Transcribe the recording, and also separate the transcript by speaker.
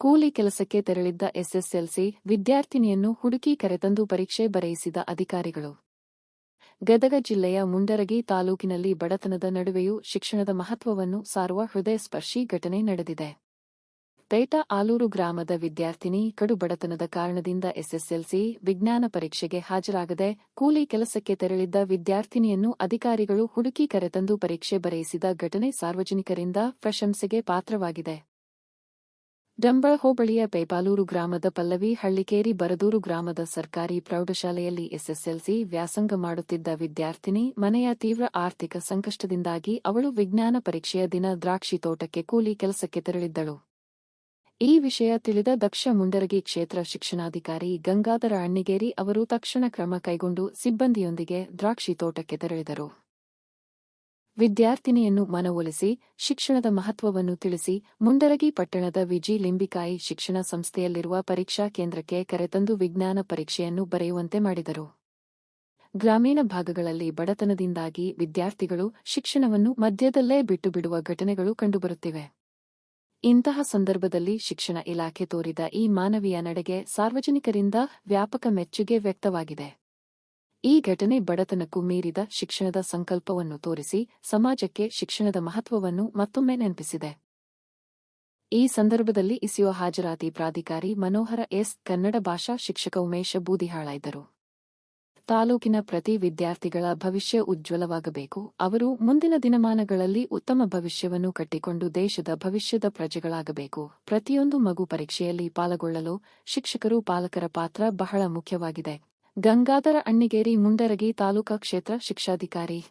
Speaker 1: ಕೂಲಿ ಕೆಲಸಕ್ಕೆ ತೆರಳಿದ್ದ ಎಸ್ಎಸ್ಎಲ್ಸಿ ವಿದ್ಯಾರ್ಥಿನಿಯನ್ನು ಹುಡುಕಿ ಕರೆತಂದು ಪರೀಕ್ಷೆ ಬರೆಯಿಸಿದ ಅಧಿಕಾರಿಗಳು. ಗದಗ ಜಿಲ್ಲೆಯ ಮುಂಡರಗಿ ತಾಲೂಕಿನಲ್ಲಿ ಬಡತನದ ನಡುವೆಯೂ ಶಿಕ್ಷಣದ ಮಹತ್ವವನ್ನು ಸಾರುವ ಹೃದಯಸ್ಪರ್ಶಿ ಘಟನೆ ನಡೆದಿದೆ. ಪೇಟ ಆಲೂರು ಗ್ರಾಮದ ವಿದ್ಯಾರ್ಥಿನಿ ಕಡು ಬಡತನದ ಕಾರಣದಿಂದ ಎಸ್ಎಸ್ಎಲ್ಸಿ ವಿಜ್ಞಾನ ಪರೀಕ್ಷೆಗೆ ಹಾಜರಾಗದೆ ಕೂಲಿ ಕೆಲಸಕ್ಕೆ ತೆರಳಿದ್ದ ವಿದ್ಯಾರ್ಥಿನಿಯನ್ನು ಅಧಿಕಾರಿಗಳು ಹುಡುಕಿ ಕರೆತಂದು ಪರೀಕ್ಷೆ ಬರೆಯಿಸಿದ ಘಟನೆ ಸಾರ್ವಜನಿಕರಿಂದ ಪ್ರಶಂಸೆಗೆ ಪಾತ್ರವಾಗಿದೆ. ಡಂಬಳ ಹೋಬಳಿಯ ಪೇಪಾಲೂರು ಗ್ರಾಮದ ಪಲ್ಲವಿ ಹಳ್ಳಿಕೇರಿ ಬರದೂರು ಗ್ರಾಮದ ಸರ್ಕಾರಿ ಪ್ರೌಢಶಾಲೆಯಲ್ಲಿ ಎಸ್ಎಸ್ಎಲ್ಸಿ ವ್ಯಾಸಂಗ ಮಾಡುತ್ತಿದ್ದ ವಿದ್ಯಾರ್ಥಿನಿ ಮನೆಯ ತೀವ್ರ ಆರ್ಥಿಕ ಸಂಕಷ್ಟದಿಂದಾಗಿ ಅವಳು ವಿಜ್ಞಾನ ಪರೀಕ್ಷೆಯ ದಿನ ದ್ರಾಕ್ಷಿ ತೋಟಕ್ಕೆ ಕೂಲಿ ಕೆಲಸಕ್ಕೆ ತೆರಳಿದ್ದಳು. ಈ ವಿಷಯ ತಿಳಿದ ದಕ್ಷ ಮುಂಡರಗಿ ಕ್ಷೇತ್ರ ಶಿಕ್ಷಣಾಧಿಕಾರಿ ಗಂಗಾಧರ ಅಣ್ಣಿಗೇರಿ ಅವರು ತಕ್ಷಣ ಕ್ರಮ ಕೈಗೊಂಡು ಸಿಬ್ಬಂದಿಯೊಂದಿಗೆ ದ್ರಾಕ್ಷಿ ತೋಟಕ್ಕೆ ತೆರಳಿದರು. ವಿದ್ಯಾರ್ಥಿನಿಯನ್ನು ಮನವೊಲಿಸಿ ಶಿಕ್ಷಣದ ಮಹತ್ವವನ್ನು ತಿಳಿಸಿ ಮುಂಡರಗಿ ಪಟ್ಟಣದ ವಿಜಿ ಲಿಂಬಿಕಾಯಿ ಶಿಕ್ಷಣ ಸಂಸ್ಥೆಯಲ್ಲಿರುವ ಪರೀಕ್ಷಾ ಕೇಂದ್ರಕ್ಕೆ ಕರೆತಂದು ವಿಜ್ಞಾನ ಪರೀಕ್ಷೆಯನ್ನು ಬರೆಯುವಂತೆ ಮಾಡಿದರು. ಗ್ರಾಮೀಣ ಭಾಗಗಳಲ್ಲಿ ಬಡತನದಿಂದಾಗಿ ವಿದ್ಯಾರ್ಥಿಗಳು ಶಿಕ್ಷಣವನ್ನು ಮಧ್ಯದಲ್ಲೇ ಬಿಟ್ಟುಬಿಡುವ ಘಟನೆಗಳು ಕಂಡುಬರುತ್ತಿವೆ. ಇಂತಹ ಸಂದರ್ಭದಲ್ಲಿ ಶಿಕ್ಷಣ ಇಲಾಖೆ ತೋರಿದ ಈ ಮಾನವೀಯ ನಡೆಗೆ ಸಾರ್ವಜನಿಕರಿಂದ ವ್ಯಾಪಕ ಮೆಚ್ಚುಗೆ ವ್ಯಕ್ತವಾಗಿದೆ. ಈ ಘಟನೆ ಬಡತನಕ್ಕೂ ಮೀರಿದ ಶಿಕ್ಷಣದ ಸಂಕಲ್ಪವನ್ನು ತೋರಿಸಿ ಸಮಾಜಕ್ಕೆ ಶಿಕ್ಷಣದ ಮಹತ್ವವನ್ನು ಮತ್ತೊಮ್ಮೆ ನೆನಪಿಸಿದೆ. ಈ ಸಂದರ್ಭದಲ್ಲಿ ಇಸಿಒ ಹಾಜರಾತಿ ಪ್ರಾಧಿಕಾರಿ ಮನೋಹರ ಎಸ್, ಕನ್ನಡ ಭಾಷಾ ಶಿಕ್ಷಕ ಉಮೇಶ ಬೂದಿಹಾಳ ಇದ್ದರು. ತಾಲೂಕಿನ ಪ್ರತಿ ವಿದ್ಯಾರ್ಥಿಗಳ ಭವಿಷ್ಯ ಉಜ್ವಲವಾಗಬೇಕು. ಅವರು ಮುಂದಿನ ದಿನಮಾನಗಳಲ್ಲಿ ಉತ್ತಮ ಭವಿಷ್ಯವನ್ನು ಕಟ್ಟಿಕೊಂಡು ದೇಶದ ಭವಿಷ್ಯದ ಪ್ರಜೆಗಳಾಗಬೇಕು. ಪ್ರತಿಯೊಂದು ಮಗು ಪರೀಕ್ಷೆಯಲ್ಲಿ ಪಾಲ್ಗೊಳ್ಳಲು ಶಿಕ್ಷಕರು ಪಾಲಕರ ಪಾತ್ರ ಬಹಳ ಮುಖ್ಯವಾಗಿದೆ. ಗಂಗಾಧರ ಅಣ್ಣಿಗೇರಿ, ಮುಂಡರಗಿ ತಾಲೂಕಾ ಕ್ಷೇತ್ರ ಶಿಕ್ಷಾಧಿಕಾರಿ.